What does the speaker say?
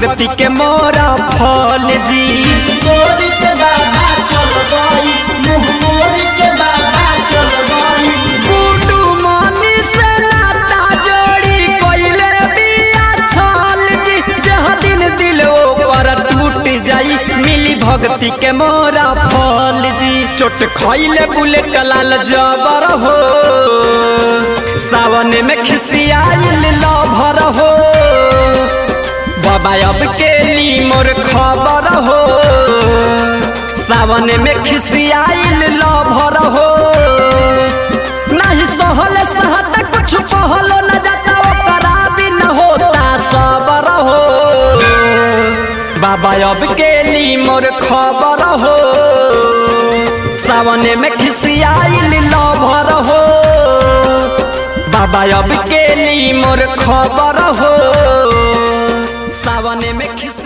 भक्ति के मोरा फल जी। गुड्डू मनी से नाता जोड़ी कोइले बिया छल जी। जह दिन दिल ओकर टूट जाई मिली भक्ति के मोरा फल जी। चोट खइले बुलेट लाल जबर हो सावन में खिसियाइल लभर हो। बाबा अब के ली मोर खबर हो सावन में खिसियाइल लभर हो। नहीं सहल सहत कुछ कहलो न जाता ओकरा भी न होता सबर हो। बाबा अब के ली मोर खबर हो सावन में खिसियाइल लभर हो। बाबा अब के ली मोर खबर हो सावन में खिस